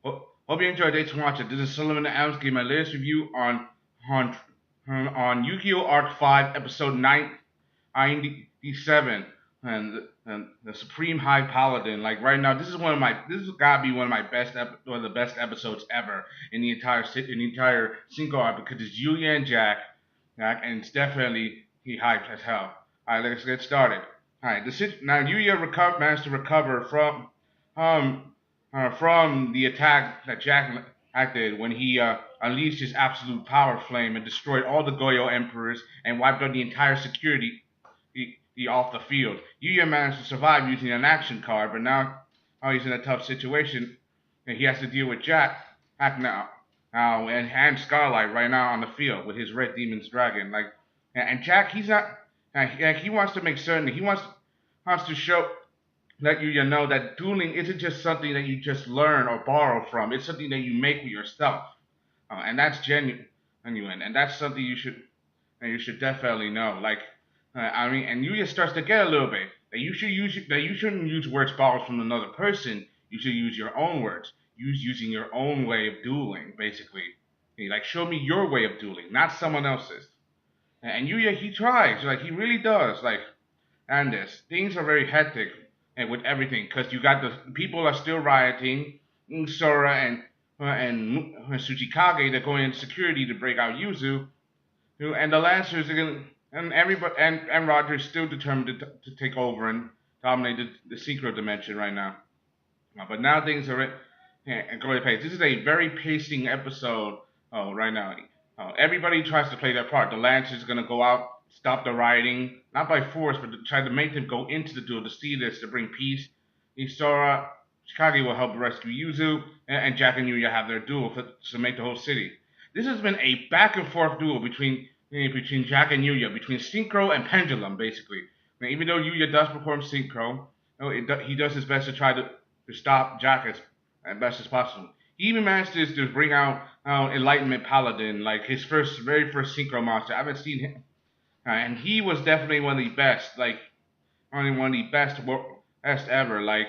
Hope you enjoyed Thanks for watching. This is Solomon Adams giving my latest review on Yu-Gi-Oh! Arc 5, Episode 97, and the Supreme High Paladin. Like right now, this has gotta be one of the best episodes ever in the entire Cinco arc because it's Yuya and Jack, and it's definitely he hyped as hell. All right, let's get started. All right, now Yuya managed to recover um from the attack that Jack acted when he unleashed his absolute power flame and destroyed all the Goyo emperors and wiped out the entire security off the field. Yuya managed to survive using an action card, but now he's in a tough situation and he has to deal with Jack now, and Starlight right now on the field with his Red Demon's Dragon. Like, and Jack, he's not. He wants to make certain wants to show let you know that dueling isn't just something that you just learn or borrow from. It's something that you make with yourself, and that's genuine, and that's something you should definitely know. Like, and Yuya starts to get a little bit that you shouldn't use words borrowed from another person. You should use your own words. Using your own way of dueling, basically. Like, show me your way of dueling, not someone else's. And Yuya, he tries, like he really does. Like, and this things are very hectic and with everything because you got the people are still rioting. Sora and Tsuchikage they're going in security to break out Yuzu, and the Lancers are going and everybody and Roger's still determined to take over and dominate the Synchro dimension right now. But now things are going to pace. This is a very pacing episode. Right now, everybody tries to play their part. The Lancers are going to go out, stop the rioting, not by force, but to try to make them go into the duel to see this, to bring peace. Isora, Chikage will help rescue Yuzu, and Jack and Yuya have their duel to make the whole city. This has been a back and forth duel between Jack and Yuya, between Synchro and Pendulum, basically. Now, even though Yuya does perform Synchro, he does his best to try to stop Jack as best as possible. He even managed to bring out Enlightenment Paladin, like his very first Synchro monster. I haven't seen him, and he was definitely one of the best, like only one of the best ever. Like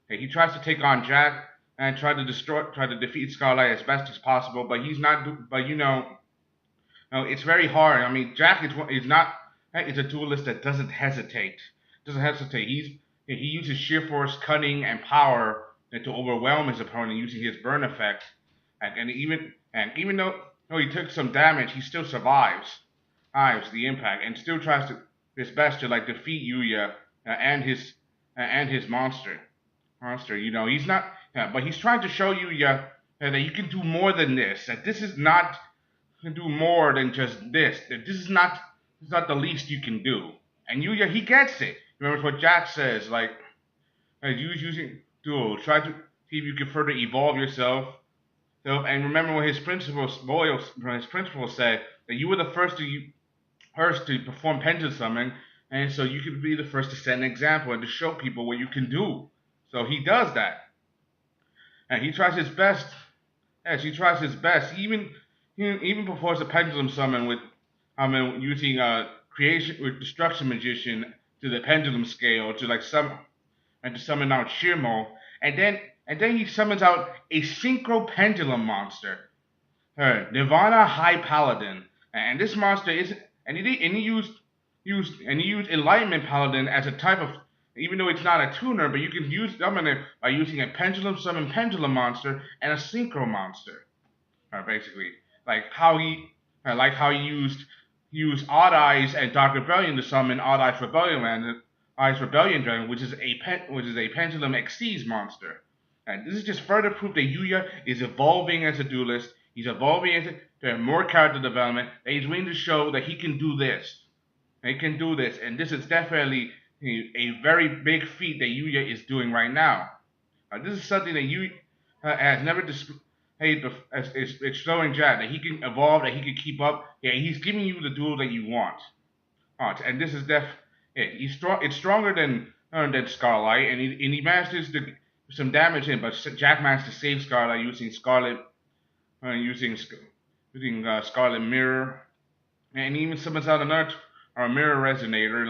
he tries to take on Jack and try to defeat Scarlet as best as possible, but he's not. But it's very hard. I mean, Jack is not. Is a duelist that doesn't hesitate. He uses sheer force, cunning, and power to overwhelm his opponent using his burn effect. And even though he took some damage, he still survives the impact and still tries his best to like defeat Yuya and his monster. He's not, but he's trying to show Yuya that you can do more than this. That this is not can do more than just this. That this is not the least you can do. And Yuya, he gets it. Remember what Jack says, like, using duel, try to see if you can further evolve yourself. And remember what his principal said, that you were the first to perform Pendulum Summon, and so you could be the first to set an example and to show people what you can do. So he does that. And he tries his best. Yes, he tries his best. He even performs a Pendulum Summon with using creation with Destruction Magician to the pendulum scale to summon out Shirmo, and then he summons out a Synchro Pendulum monster, Nirvana High Paladin, and this monster is and he used Enlightenment Paladin as a type of, even though it's not a tuner, but you can summon it by using a Pendulum Summon Pendulum monster and a Synchro monster, basically like how he used Odd Eyes and Dark Rebellion to summon Odd Eyes Rebellion Dragon, which is a Pendulum Xyz monster. And this is just further proof that Yuya is evolving as a duelist. He's evolving to more character development. And he's willing to show that he can do this. He can do this, and this is definitely a very big feat that Yuya is doing right now. This is something that Yuya has never displayed. It's showing Jack that he can evolve, that he can keep up. Yeah, he's giving you the duel that you want. And this is he's strong. It's stronger than Scarlet, and he manages to some damage in, but Jack managed to save Scarlet using Scarlet Mirror, and he even summons out another Mirror Resonator,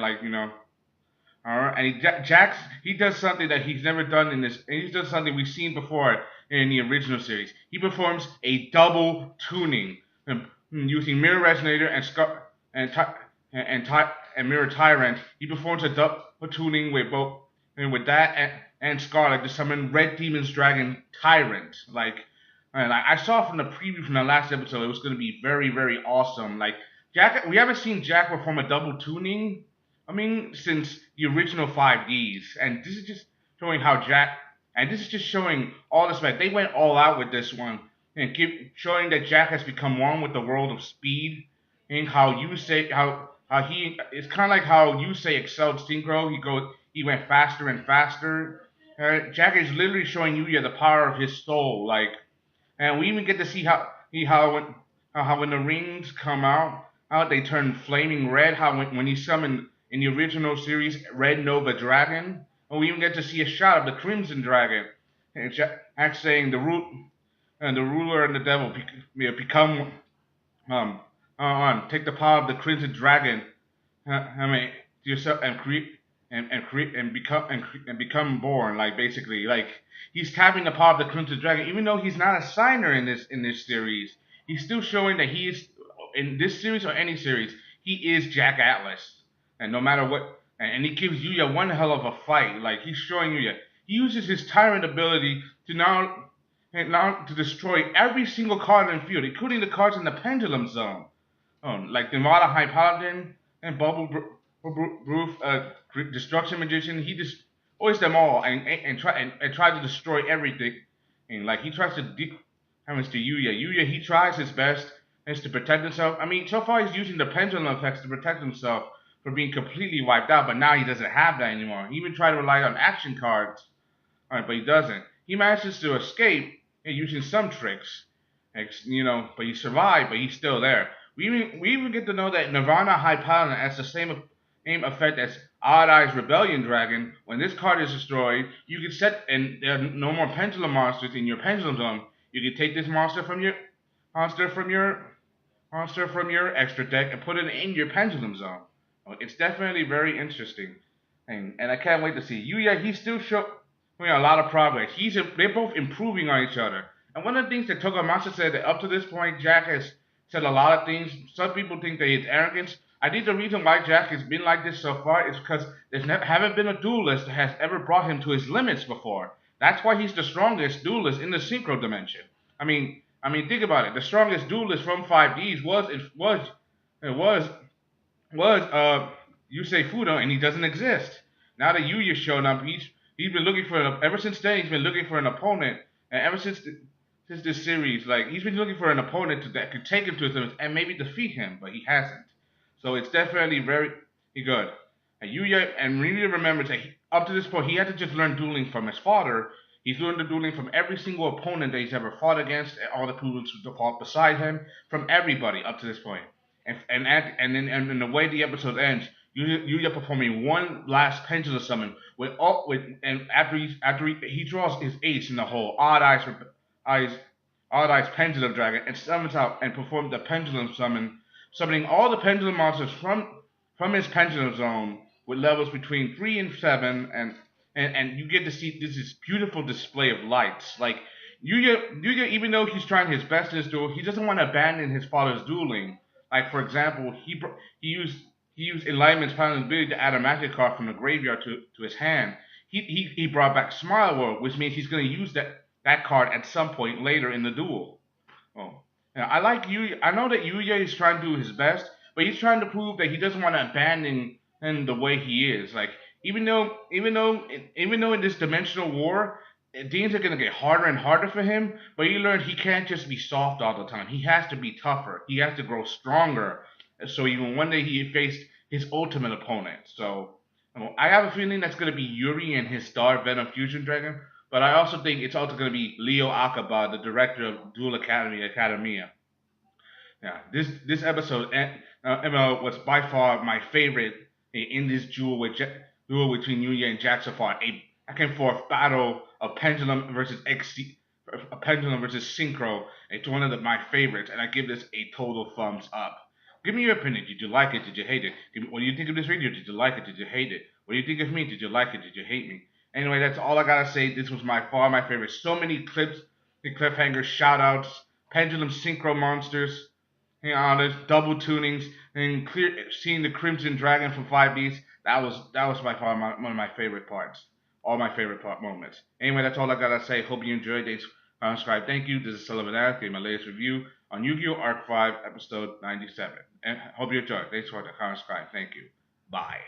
All right, and Jax he does something that he's never done in this, and he does something we've seen before in the original series. He performs a double tuning using Mirror Resonator and Ty- and Mirror Tyrant. He performs a double tuning with both and with that and Scarlet to summon Red Demon's Dragon Tyrant. And I saw from the preview from the last episode, it was going to be very, very awesome. Like Jack, we haven't seen Jack perform a double tuning. I mean, since the original 5Ds, and this is just showing how Jack, and this is just showing all this. Like they went all out with this one, and showing that Jack has become one with the world of speed, and how you say how he it's kind of like how you say excelled synchro. He went faster and faster. Jack is literally showing Yuya the power of his soul, like, and we even get to see how when the rings come out, how they turn flaming red. How when he summoned in the original series Red Nova Dragon, and we even get to see a shot of the Crimson Dragon, and Jack saying the ruler and the devil become take the power of the Crimson Dragon, I mean yourself and create and become born. Like basically, like he's tapping the power of the Crimson Dragon, even though he's not a signer in this series. He's still showing that he is in this series or any series. He is Jack Atlas, and no matter what, and he gives Yuya one hell of a fight. Like he's showing Yuya, he uses his Tyrant ability to now to destroy every single card in the field, including the cards in the Pendulum Zone. Like Nevada High Paladin and Proof, Destruction Magician. He destroys them all and try to destroy everything. And like he tries to happens to Yuya. Yuya he tries his best as to protect himself. I mean, so far he's using the pendulum effects to protect himself from being completely wiped out, but now he doesn't have that anymore. He even tried to rely on action cards, but he doesn't. He manages to escape using some tricks, but he survived, but he's still there. We even get to know that Nirvana High Paladin has the same effect as Odd Eye's Rebellion Dragon. When this card is destroyed, you can set, and there are no more pendulum monsters in your pendulum zone. You can take this monster from your extra deck and put it in your pendulum zone. It's definitely very interesting, and I can't wait to see Yuya. He's still showing a lot of progress. They're both improving on each other. And one of the things that Togamasa said that up to this point, Jack has said a lot of things. Some people think that it's arrogance. I think the reason why Jack has been like this so far is because haven't been a duelist that has ever brought him to his limits before. That's why he's the strongest duelist in the synchro dimension. Think about it. The strongest duelist from 5Ds was Yusei Fudo, and he doesn't exist. Now that Yuya showed up, he's been looking for ever since then. He's been looking for an opponent, and ever since this series, like he's been looking for an opponent that could take him to his limits and maybe defeat him, but he hasn't. So it's definitely very good. And Yuya, and we need to remember that up to this point, he had to just learn dueling from his father. He's learned the dueling from every single opponent that he's ever fought against, and all the opponents who fought beside him, from everybody up to this point. And the way the episode ends, Yuya performing one last pendulum summon after he draws his ace in the hole, Odd Eye's Pendulum Dragon, and summons out and performs the pendulum summon, summoning all the pendulum monsters from his pendulum zone with levels between 3 and 7, and you get to see this beautiful display of lights. Like Yuya, even though he's trying his best in his duel, he doesn't want to abandon his father's dueling. Like for example, he used Enlightenment's Paladin's ability to add a magic card from the graveyard to his hand. He brought back Smile World, which means he's going to use that card at some point later in the duel. Oh, now, I like Yuya. I know that Yuya is trying to do his best, but he's trying to prove that he doesn't want to abandon the way he is. Like even though in this dimensional war, things are gonna get harder and harder for him, but he learned he can't just be soft all the time. He has to be tougher. He has to grow stronger. So even one day he faced his ultimate opponent. So I have a feeling that's gonna be Yuri and his Star Venom Fusion Dragon. But I also think it's also going to be Leo Akaba, the director of Duel Academia. Yeah, this episode was by far my favorite in this duel between Yuya and Jack so far. A back and forth battle of Pendulum versus Pendulum versus Synchro. It's one of my favorites, and I give this a total thumbs up. Give me your opinion. Did you like it? Did you hate it? What do you think of this video? Did you like it? Did you hate it? What do you think of me? Did you like it? Did you hate me? Anyway, that's all I gotta say. This was by far my favorite. So many clips, the cliffhangers, shout outs, pendulum synchro monsters, there's double tunings, and seeing the Crimson Dragon from 5Ds. That was by far one of my favorite parts. All my favorite moments. Anyway, that's all I gotta say. Hope you enjoyed. Thanks for subscribe. Thank you. This is Sullivan Ash, my latest review on Yu-Gi-Oh! Arc 5, episode 97. And hope you enjoyed. Thanks for the subscribe. Thank you. Bye.